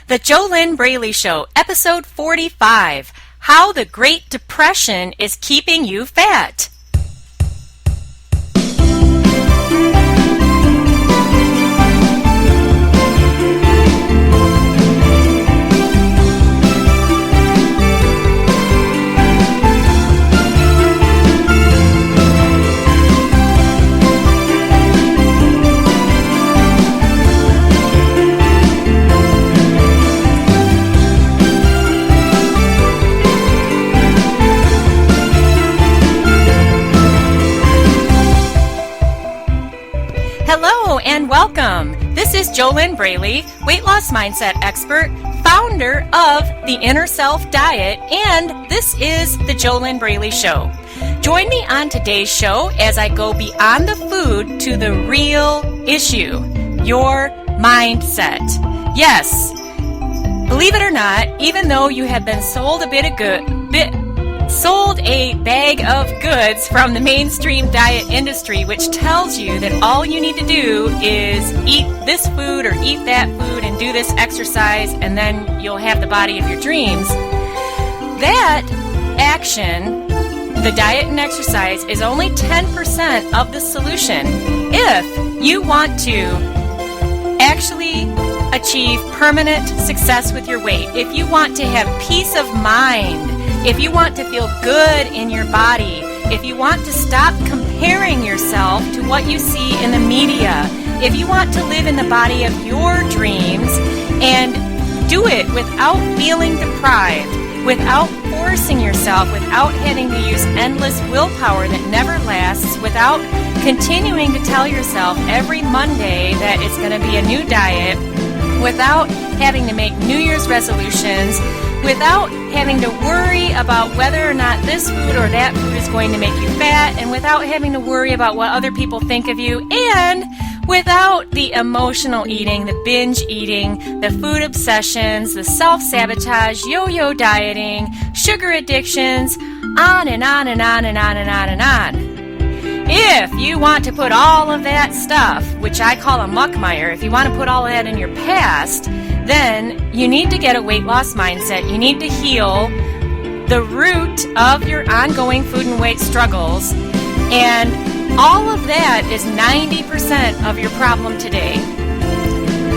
The JoLynn Braley Show, Episode 45, How the Great Depression is Keeping You Fat. Hello and welcome. This is JoLynn Braley, weight loss mindset expert, founder of the Inner Self Diet, and this is the JoLynn Braley Show. Join me on today's show as I go beyond the food to the real issue, your mindset. Yes, believe it or not, even though you have been sold a bag of goods from the mainstream diet industry, which tells you that all you need to do is eat this food or eat that food and do this exercise and then you'll have the body of your dreams. That action, the diet and exercise, is only 10% of the solution. If you want to actually achieve permanent success with your weight, if you want to have peace of mind, if you want to feel good in your body, if you want to stop comparing yourself to what you see in the media, if you want to live in the body of your dreams and do it without feeling deprived, without forcing yourself, without having to use endless willpower that never lasts, without continuing to tell yourself every Monday that it's going to be a new diet, without having to make New Year's resolutions, without having to worry about whether or not this food or that food is going to make you fat, and without having to worry about what other people think of you, and without the emotional eating, the binge eating, the food obsessions, the self-sabotage, yo-yo dieting, sugar addictions, on and on and on and on and on and on. If you want to put all of that stuff, which I call a muckmire, if you want to put all of that in your past, then you need to get a weight loss mindset. You need to heal the root of your ongoing food and weight struggles. And all of that is 90% of your problem today.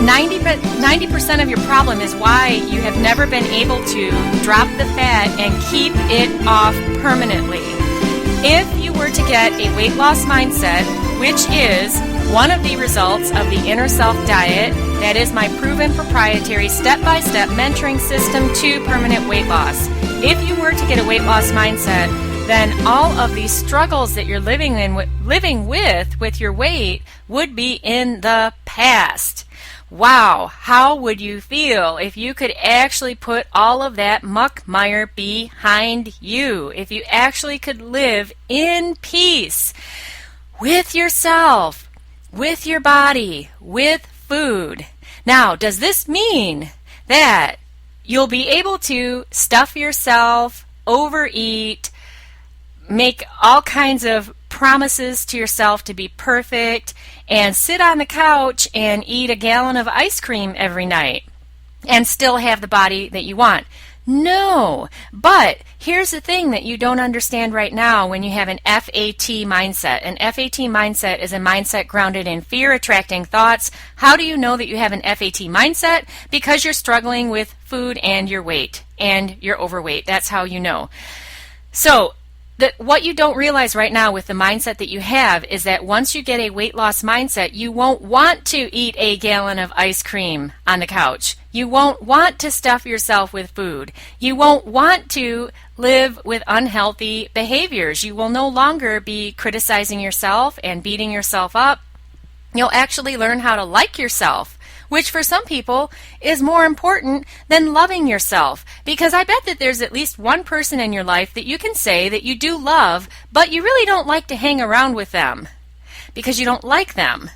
90% of your problem is why you have never been able to drop the fat and keep it off permanently. If you were to get a weight loss mindset, which is one of the results of the Inner Self Diet, that is my proven proprietary step-by-step mentoring system to permanent weight loss. If you were to get a weight loss mindset, then all of these struggles that you're living with your weight would be in the past. Wow, how would you feel if you could actually put all of that muckmire behind you? If you actually could live in peace with yourself, with your body, with food. Now, does this mean that you'll be able to stuff yourself, overeat, make all kinds of promises to yourself to be perfect, and sit on the couch and eat a gallon of ice cream every night and still have the body that you want? No, but here's the thing that you don't understand right now when you have an FAT mindset. An FAT mindset is a mindset grounded in fear-attracting thoughts. How do you know that you have an FAT mindset? Because you're struggling with food and your weight and you're overweight. That's how you know. So what you don't realize right now with the mindset that you have is that once you get a weight loss mindset, you won't want to eat a gallon of ice cream on the couch. You won't want to stuff yourself with food. You won't want to live with unhealthy behaviors. You will no longer be criticizing yourself and beating yourself up. You'll actually learn how to like yourself, which for some people is more important than loving yourself. Because I bet that there's at least one person in your life that you can say that you do love, but you really don't like to hang around with them because you don't like them.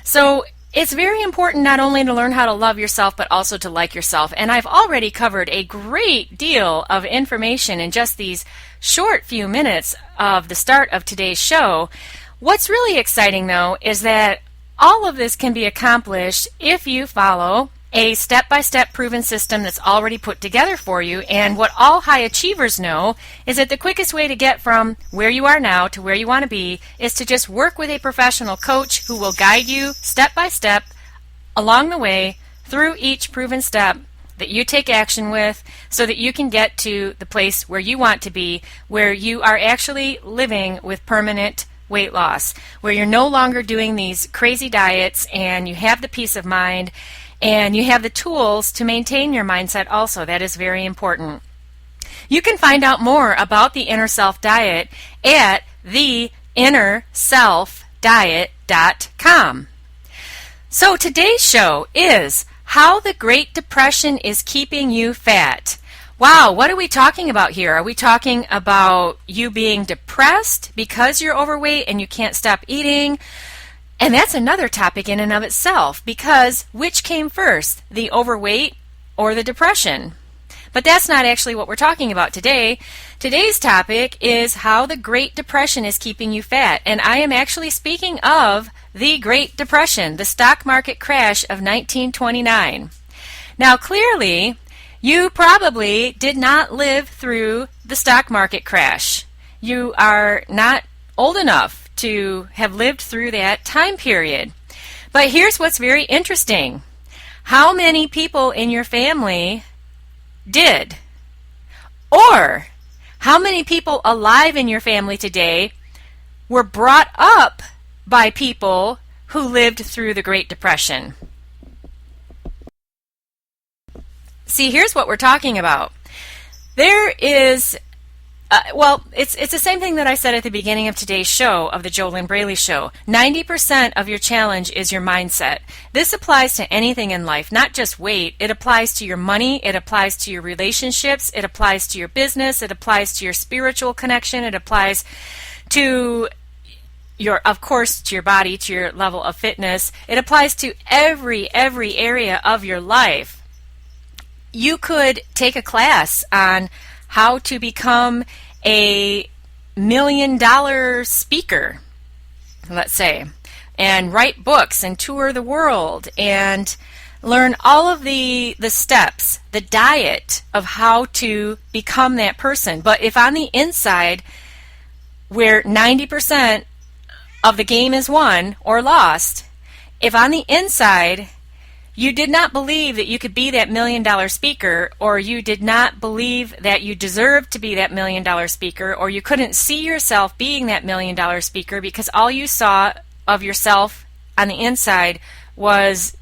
So it's very important not only to learn how to love yourself, but also to like yourself. And I've already covered a great deal of information in just these short few minutes of the start of today's show. What's really exciting, though, is that all of this can be accomplished if you follow a step-by-step proven system that's already put together for you. And what all high achievers know is that the quickest way to get from where you are now to where you want to be is to just work with a professional coach who will guide you step by step along the way through each proven step that you take action with, so that you can get to the place where you want to be, where you are actually living with permanent weight loss, where you're no longer doing these crazy diets, and you have the peace of mind and you have the tools to maintain your mindset also. That is very important. You can find out more about the Inner Self Diet at theinnerselfdiet.com. So today's show is how the Great Depression is keeping you fat. Wow, what are we talking about here? Are we talking about you being depressed because you're overweight and you can't stop eating? And that's another topic in and of itself, because which came first, the overweight or the depression? But that's not actually what we're talking about today. Today's topic is how the Great Depression is keeping you fat. And I am actually speaking of the Great Depression, the stock market crash of 1929. Now, clearly, you probably did not live through the stock market crash. You are not old enough to have lived through that time period. But here's what's very interesting. How many people in your family did? Or how many people alive in your family today were brought up by people who lived through the Great Depression? See, here's what we're talking about. There is, it's the same thing that I said at the beginning of today's show, of the JoLynn Braley show. 90% of your challenge is your mindset. This applies to anything in life, not just weight. It applies to your money, it applies to your relationships, it applies to your business, it applies to your spiritual connection, it applies to of course, to your body, to your level of fitness. It applies to every area of your life. You could take a class on how to become a $1 million speaker, let's say, and write books and tour the world and learn all of the steps, the diet of how to become that person. But if on the inside, where 90% of the game is won or lost, if on the inside you did not believe that you could be that $1 million speaker, or you did not believe that you deserved to be that $1 million speaker, or you couldn't see yourself being that $1 million speaker because all you saw of yourself on the inside was,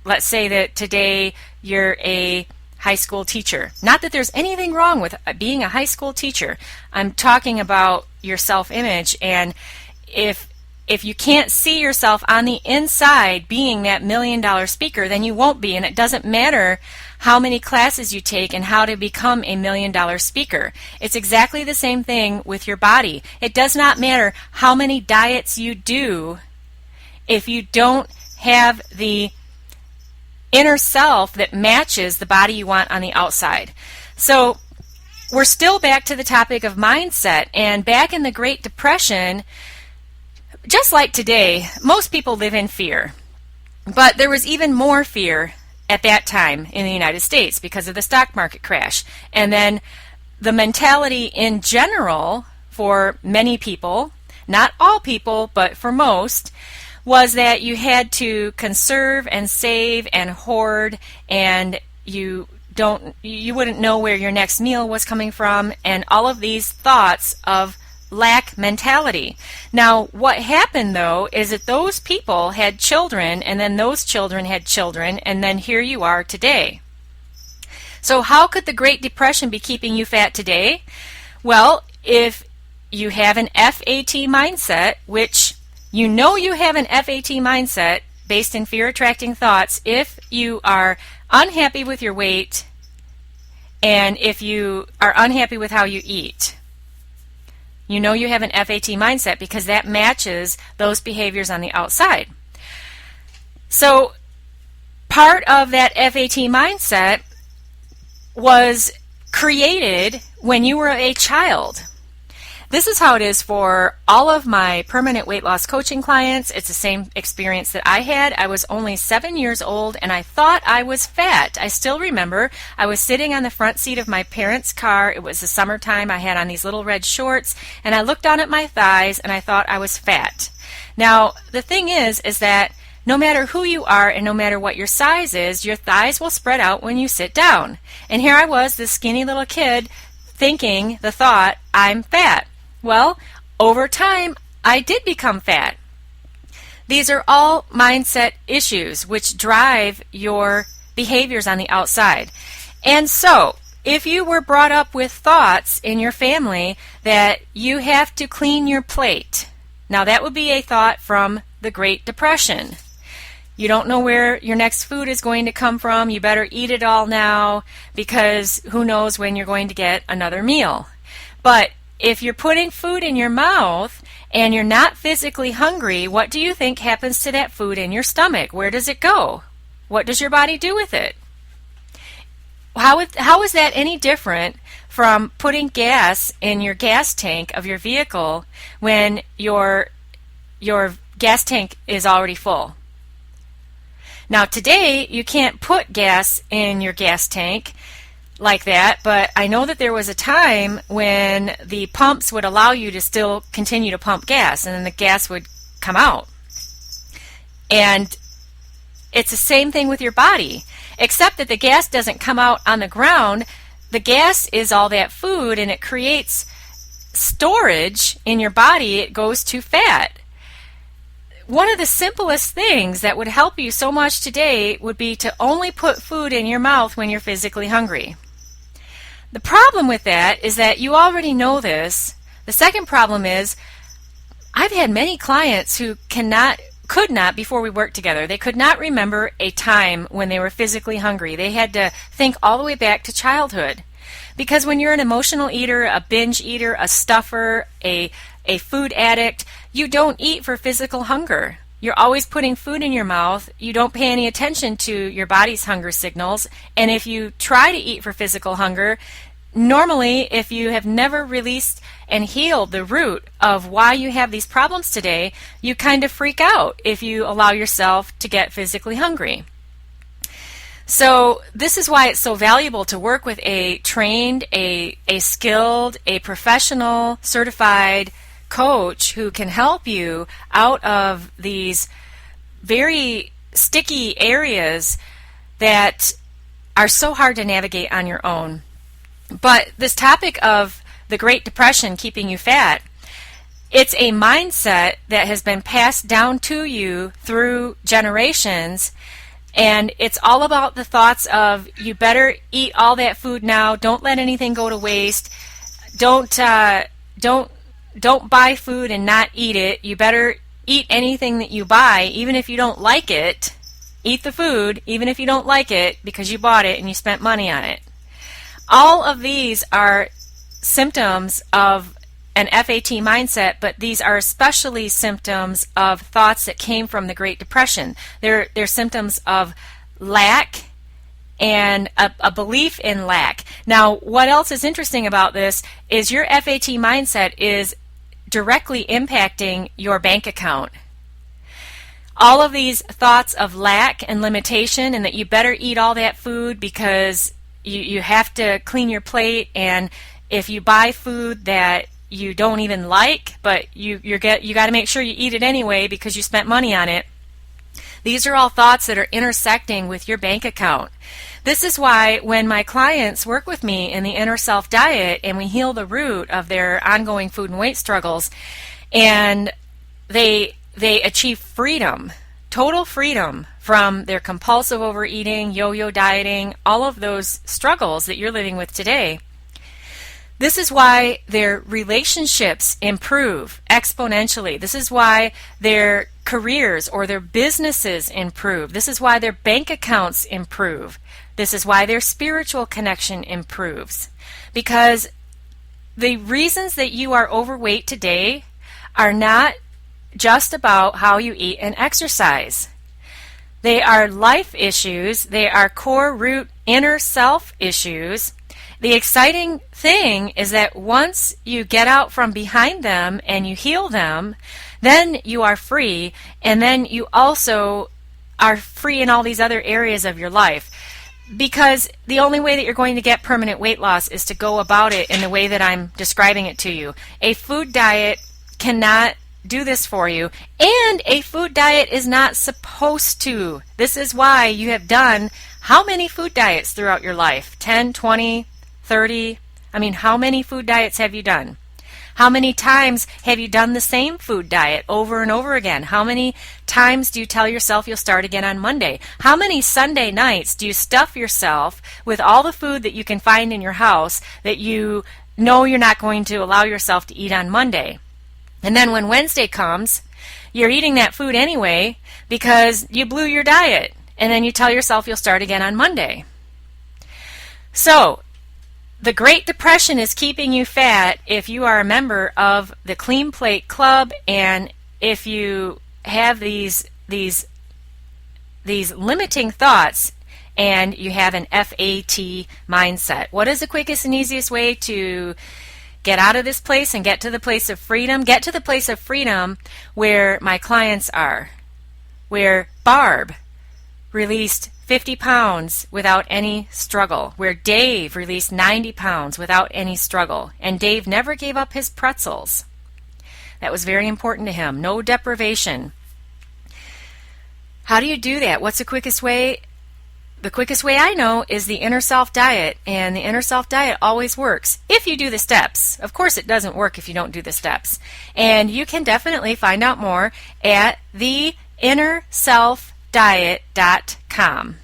let's say that today you're a high school teacher. Not that there's anything wrong with being a high school teacher. I'm talking about your self-image, and if you can't see yourself on the inside being that $1 million speaker, then you won't be. And it doesn't matter how many classes you take and how to become a $1 million speaker. It's exactly the same thing with your body. It does not matter how many diets you do if you don't have the inner self that matches the body you want on the outside. So we're still back to the topic of mindset. And back in the Great Depression, just like today, most people live in fear. But there was even more fear at that time in the United States because of the stock market crash. And then the mentality in general for many people, not all people, but for most, was that you had to conserve and save and hoard, and you wouldn't know where your next meal was coming from, and all of these thoughts of lack mentality. Now, what happened, though, is that those people had children, and then those children had children, and then here you are today. So how could the Great Depression be keeping you fat today? Well, if you have an FAT mindset, which you know you have an FAT mindset based in fear-attracting thoughts, if you are unhappy with your weight and if you are unhappy with how you eat, you know you have an FAT mindset because that matches those behaviors on the outside. So part of that FAT mindset was created when you were a child. This is how it is for all of my permanent weight loss coaching clients. It's the same experience that I had. I was only 7 years old and I thought I was fat. I still remember I was sitting on the front seat of my parents' car. It was the summertime. I had on these little red shorts and I looked down at my thighs and I thought I was fat. Now, the thing is that no matter who you are and no matter what your size is, your thighs will spread out when you sit down. And here I was, this skinny little kid, thinking the thought, I'm fat. Well, over time, I did become fat. These are all mindset issues which drive your behaviors on the outside. And so, if you were brought up with thoughts in your family that you have to clean your plate, now that would be a thought from the Great Depression. You don't know where your next food is going to come from. You better eat it all now because who knows when you're going to get another meal. But if you're putting food in your mouth and you're not physically hungry, what do you think happens to that food in your stomach? Where does it go? What does your body do with it? How is that any different from putting gas in your gas tank of your vehicle when your gas tank is already full? Now today, you can't put gas in your gas tank like that, but I know that there was a time when the pumps would allow you to still continue to pump gas, and then the gas would come out. And it's the same thing with your body, except that the gas doesn't come out on the ground. The gas is all that food, and it creates storage in your body. It goes to fat. One of the simplest things that would help you so much today would be to only put food in your mouth when you're physically hungry. The problem with that is that you already know this. The second problem is I've had many clients who could not, before we worked together, they could not remember a time when they were physically hungry. They had to think all the way back to childhood. Because when you're an emotional eater, a binge eater, a stuffer, a food addict, you don't eat for physical hunger. You're always putting food in your mouth. You don't pay any attention to your body's hunger signals. And if you try to eat for physical hunger, normally if you have never released and healed the root of why you have these problems today, you kind of freak out if you allow yourself to get physically hungry. So this is why it's so valuable to work with a trained, a skilled, a professional, certified coach who can help you out of these very sticky areas that are so hard to navigate on your own. But this topic of the Great Depression keeping you fat, it's a mindset that has been passed down to you through generations, and it's all about the thoughts of you better eat all that food now, don't let anything go to waste, don't buy food and not eat it. You better eat anything that you buy, even if you don't like it. Eat the food, even if you don't like it, because you bought it and you spent money on it. All of these are symptoms of an FAT mindset, but these are especially symptoms of thoughts that came from the Great Depression. They're symptoms of lack and a belief in lack. Now, what else is interesting about this is your FAT mindset is directly impacting your bank account. All of these thoughts of lack and limitation and that you better eat all that food because you have to clean your plate, and if you buy food that you don't even like, but you got to make sure you eat it anyway because you spent money on it. These are all thoughts that are intersecting with your bank account. This is why when my clients work with me in the Inner Self Diet and we heal the root of their ongoing food and weight struggles, and they achieve freedom, total freedom from their compulsive overeating, yo-yo dieting, all of those struggles that you're living with today. This is why their relationships improve exponentially. This is why their careers or their businesses improve. This is why their bank accounts improve. This is why their spiritual connection improves. Because the reasons that you are overweight today are not just about how you eat and exercise. They are life issues. They are core root inner self issues. The exciting thing is that once you get out from behind them and you heal them, then you are free, and then you also are free in all these other areas of your life. Because the only way that you're going to get permanent weight loss is to go about it in the way that I'm describing it to you. A food diet cannot do this for you, and a food diet is not supposed to. This is why you have done how many food diets throughout your life? 10, 20, 30? I mean, how many food diets have you done? How many times have you done the same food diet over and over again? How many times do you tell yourself you'll start again on Monday? How many Sunday nights do you stuff yourself with all the food that you can find in your house that you know you're not going to allow yourself to eat on Monday? And then when Wednesday comes, you're eating that food anyway because you blew your diet. And then you tell yourself you'll start again on Monday. So, the Great Depression is keeping you fat if you are a member of the Clean Plate Club, and if you have these limiting thoughts and you have an FAT mindset. What is the quickest and easiest way to get out of this place and get to the place of freedom? Get to the place of freedom where my clients are, where Barb released 50 pounds without any struggle, where Dave released 90 pounds without any struggle, and Dave never gave up his pretzels. That was very important to him. No deprivation. How do you do that? What's the quickest way? The quickest way I know is the Inner Self Diet, and the Inner Self Diet always works if you do the steps. Of course, it doesn't work if you don't do the steps. And you can definitely find out more at theinnerselfdiet.com.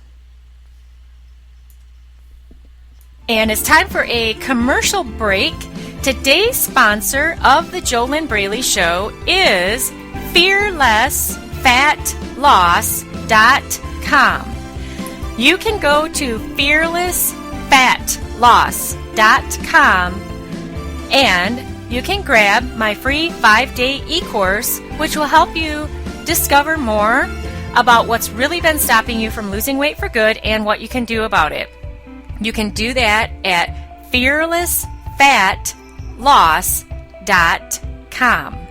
And it's time for a commercial break. Today's sponsor of the JoLynn Braley Show is fearlessfatloss.com. You can go to fearlessfatloss.com and you can grab my free 5-day e-course, which will help you discover more about what's really been stopping you from losing weight for good and what you can do about it. You can do that at fearlessfatloss.com.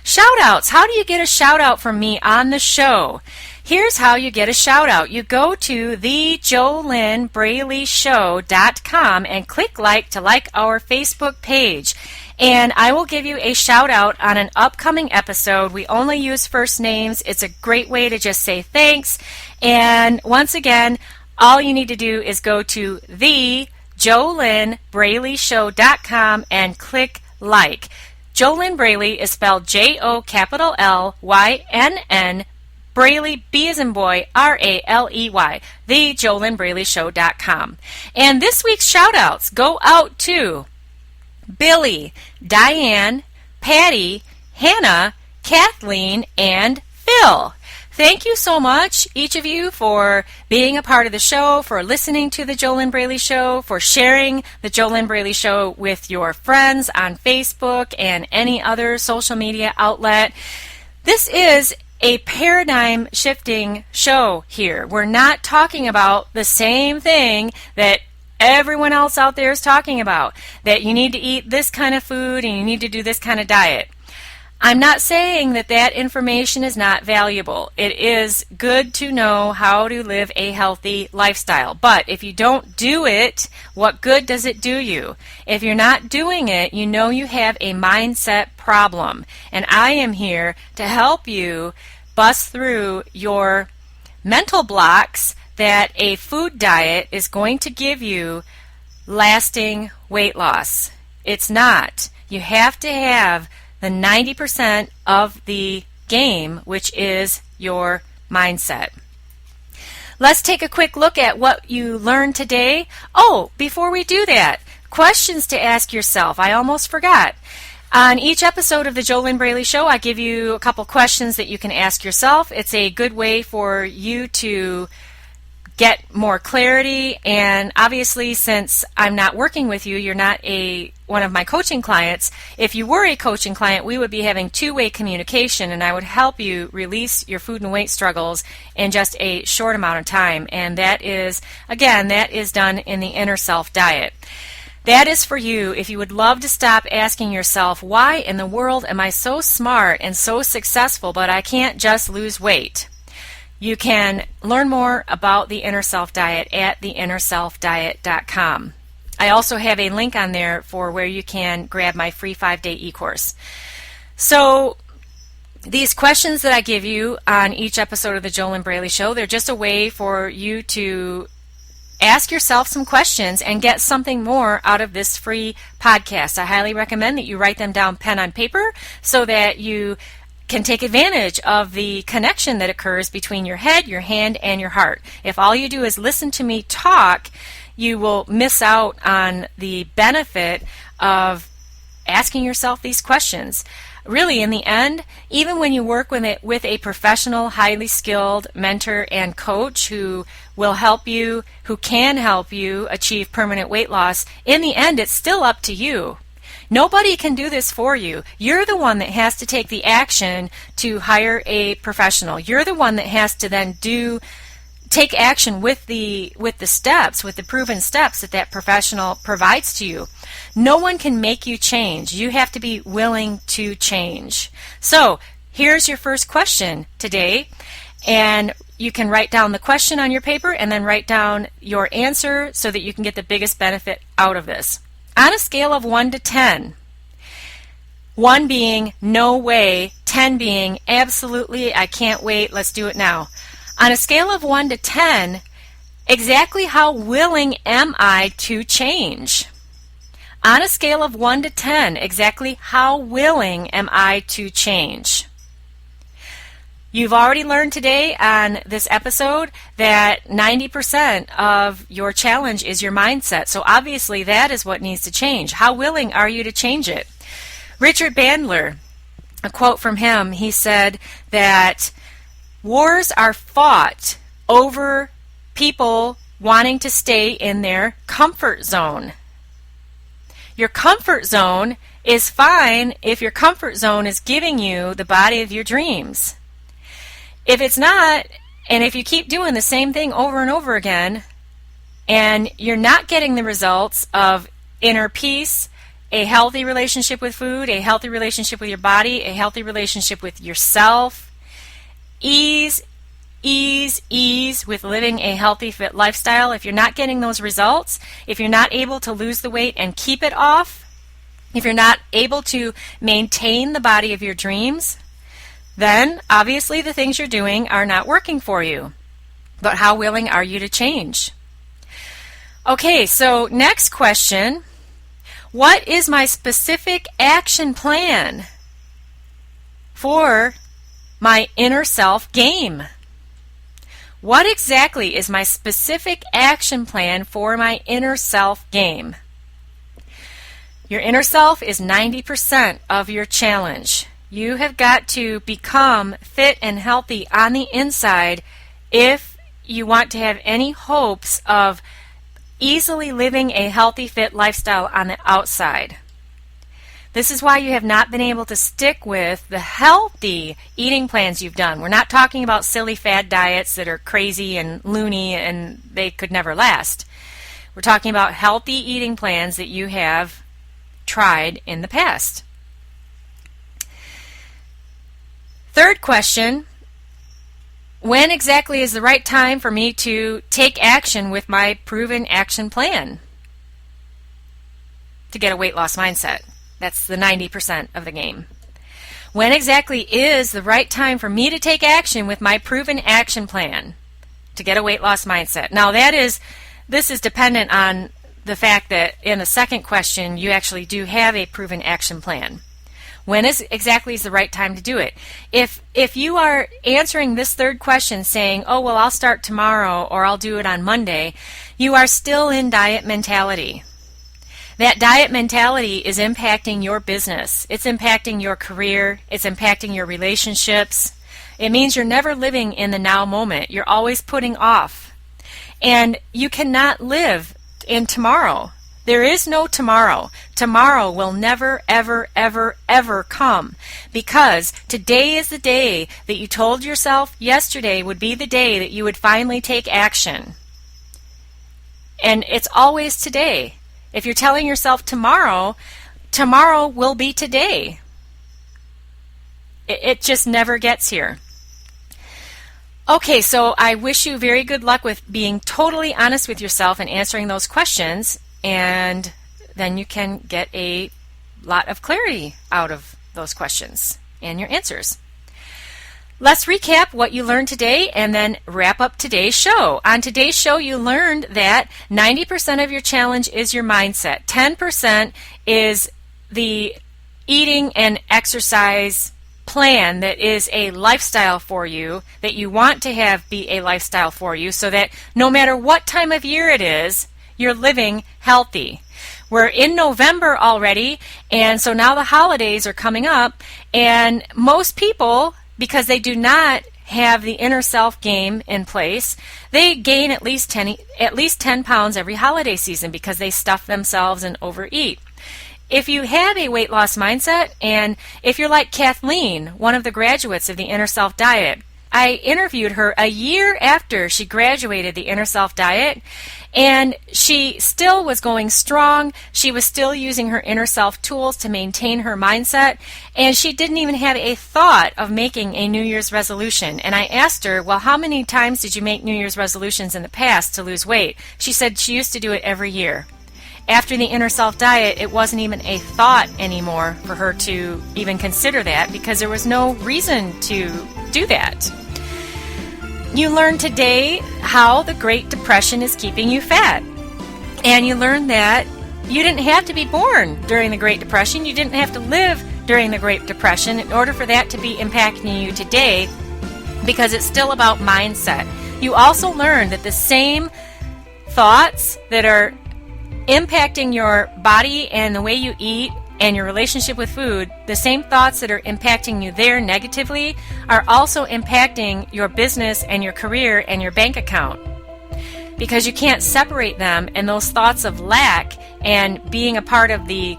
Shout-outs. How do you get a shout-out from me on the show? Here's how you get a shout-out. You go to thejolynnbraeleyshow.com and click like to like our Facebook page. And I will give you a shout-out on an upcoming episode. We only use first names. It's a great way to just say thanks. And once again, all you need to do is go to thejolynnbraeleyshow.com and click like. JoLynn Braley is spelled JoLynn, Braley, B as in boy, R-A-L-E-Y, thejolynnbraeleyshow.com. And this week's shout-outs go out to Billy, Diane, Patty, Hannah, Kathleen, and Phil. Thank you so much, each of you, for being a part of the show, for listening to the JoLynn Braley Show, for sharing the JoLynn Braley Show with your friends on Facebook and any other social media outlet. This is a paradigm shifting show here. We're not talking about the same thing that everyone else out there is talking about, that you need to eat this kind of food and you need to do this kind of diet. I'm not saying that that information is not valuable. It is good to know how to live a healthy lifestyle. But if you don't do it, what good does it do you? If you're not doing it, you know you have a mindset problem. And I am here to help you bust through your mental blocks that a food diet is going to give you lasting weight loss. It's not. You have to have the 90% of the game, which is your mindset. Let's take a quick look at what you learned today. Oh, before we do that, questions to ask yourself. I almost forgot. On each episode of the JoLynn Braley Show, I give you a couple questions that you can ask yourself. It's a good way for you to get more clarity. And obviously, since I'm not working with you, you're not one of my coaching clients. If you were a coaching client, we would be having two-way communication, and I would help you release your food and weight struggles in just a short amount of time. And that is, again, that is done in the Inner Self Diet. That is for you if you would love to stop asking yourself, why in the world am I so smart and so successful, but I can't just lose weight? You can learn more about the Inner Self Diet at theinnerselfdiet.com. I also have a link on there for where you can grab my free 5-day e-course. So these questions that I give you on each episode of the JoLynn Braley Show, they're just a way for you to ask yourself some questions and get something more out of this free podcast. I highly recommend that you write them down pen on paper so that you can take advantage of the connection that occurs between your head, your hand, and your heart. If all you do is listen to me talk, you will miss out on the benefit of asking yourself these questions. Really, in the end, even when you work with a professional, highly skilled mentor and coach who will help you, who can help you achieve permanent weight loss, in the end, it's still up to you. Nobody can do this for you. You're the one that has to take the action to hire a professional. You're the one that has to then take action with the steps, with the proven steps that professional provides to you. No one can make you change. You have to be willing to change. So here's your first question today, and you can write down the question on your paper and then write down your answer so that you can get the biggest benefit out of this. On a scale of 1 to 10, 1 being no way, 10 being absolutely, I can't wait, let's do it now. On a scale of 1 to 10, exactly how willing am I to change? On a scale of 1 to 10, exactly how willing am I to change? You've already learned today on this episode that 90% of your challenge is your mindset. So obviously that is what needs to change. How willing are you to change it? Richard Bandler, a quote from him, he said that wars are fought over people wanting to stay in their comfort zone. Your comfort zone is fine if your comfort zone is giving you the body of your dreams. If it's not, and if you keep doing the same thing over and over again, and you're not getting the results of inner peace, a healthy relationship with food, a healthy relationship with your body, a healthy relationship with yourself, ease with living a healthy, fit lifestyle, if you're not getting those results, if you're not able to lose the weight and keep it off, if you're not able to maintain the body of your dreams, then obviously the things you're doing are not working for you. But how willing are you to change? Okay, so next question. What is my specific action plan for my inner self game? What exactly is my specific action plan for my inner self game? Your inner self is 90% of your challenge. You have got to become fit and healthy on the inside if you want to have any hopes of easily living a healthy, fit lifestyle on the outside. This is why you have not been able to stick with the healthy eating plans you've done. We're not talking about silly fad diets that are crazy and loony and they could never last. We're talking about healthy eating plans that you have tried in the past. Third question, when exactly is the right time for me to take action with my proven action plan to get a weight loss mindset? That's the 90% of the game. When exactly is the right time for me to take action with my proven action plan to get a weight loss mindset? Now this is dependent on the fact that in the second question you actually do have a proven action plan. When exactly is the right time to do it? If you are answering this third question saying, oh, well, I'll start tomorrow or I'll do it on Monday, you are still in diet mentality. That diet mentality is impacting your business. It's impacting your career. It's impacting your relationships. It means you're never living in the now moment. You're always putting off. And you cannot live in tomorrow. There is no tomorrow. Tomorrow will never, ever, ever, ever come, because today is the day that you told yourself yesterday would be the day that you would finally take action. And it's always today. If you're telling yourself tomorrow, tomorrow will be today. It just never gets here. Okay, so I wish you very good luck with being totally honest with yourself and answering those questions, and then you can get a lot of clarity out of those questions and your answers. Let's recap what you learned today and then wrap up today's show. On today's show, you learned that 90% of your challenge is your mindset. 10% is the eating and exercise plan that is a lifestyle for you, that you want to have be a lifestyle for you, so that no matter what time of year it is, you're living healthy. We're in November already, and so now the holidays are coming up, and most people, because they do not have the inner self game in place, they gain at least 10 pounds every holiday season because they stuff themselves and overeat. If you have a weight loss mindset, and if you're like Kathleen, one of the graduates of the Inner Self Diet, I interviewed her a year after she graduated the Inner Self Diet, and she still was going strong. She was still using her inner self tools to maintain her mindset, and she didn't even have a thought of making a New Year's resolution. And I asked her, well, how many times did you make New Year's resolutions in the past to lose weight? She said she used to do it every year. After the Inner Self Diet, it wasn't even a thought anymore for her to even consider that, because there was no reason to do that. You learned today how the Great Depression is keeping you fat. And you learned that you didn't have to be born during the Great Depression. You didn't have to live during the Great Depression in order for that to be impacting you today, because it's still about mindset. You also learned that the same thoughts that are impacting your body and the way you eat and your relationship with food, the same thoughts that are impacting you there negatively are also impacting your business and your career and your bank account. Because you can't separate them, and those thoughts of lack and being a part of the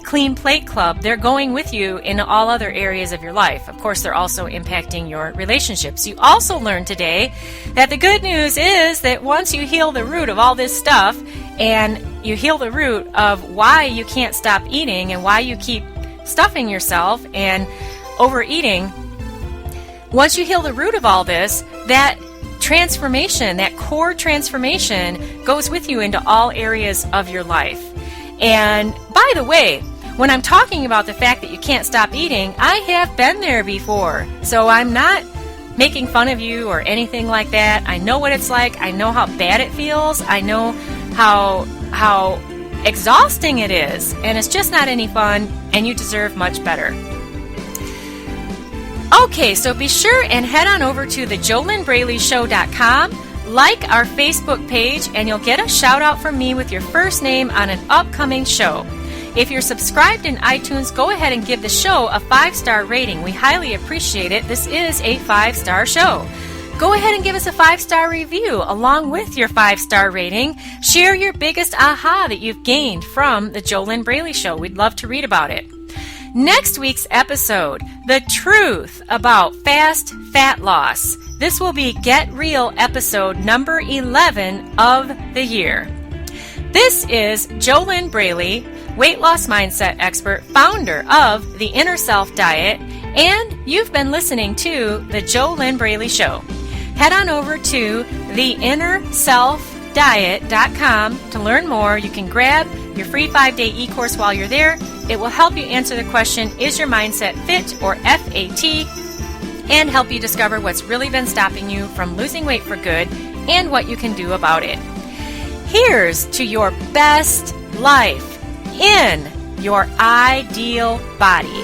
Clean Plate Club, they're going with you in all other areas of your life. Of course, they're also impacting your relationships. You also learned today that the good news is that once you heal the root of all this stuff, and you heal the root of why you can't stop eating and why you keep stuffing yourself and overeating, once you heal the root of all this, that transformation, that core transformation, goes with you into all areas of your life. And by the way, when I'm talking about the fact that you can't stop eating, I have been there before. So I'm not making fun of you or anything like that. I know what it's like. I know how bad it feels. I know how exhausting it is. And it's just not any fun, and you deserve much better. Okay, so be sure and head on over to the JoLynnBraleyShow.com. Like our Facebook page, and you'll get a shout out from me with your first name on an upcoming show. If you're subscribed in iTunes, go ahead and give the show a 5-star rating. We highly appreciate it. This is a 5-star show. Go ahead and give us a 5-star review along with your 5-star rating. Share your biggest aha that you've gained from the JoLynn Braley Show. We'd love to read about it. Next week's episode, the truth about fast fat loss. This will be Get Real episode number 11 of the year. This is JoLynn Braley, weight loss mindset expert, founder of the Inner Self Diet, and you've been listening to the JoLynn Braley Show. Head on over to theinnerselfdiet.com to learn more. You can grab your free 5-day e-course while you're there. It will help you answer the question, is your mindset fit or FAT? And help you discover what's really been stopping you from losing weight for good and what you can do about it. Here's to your best life in your ideal body.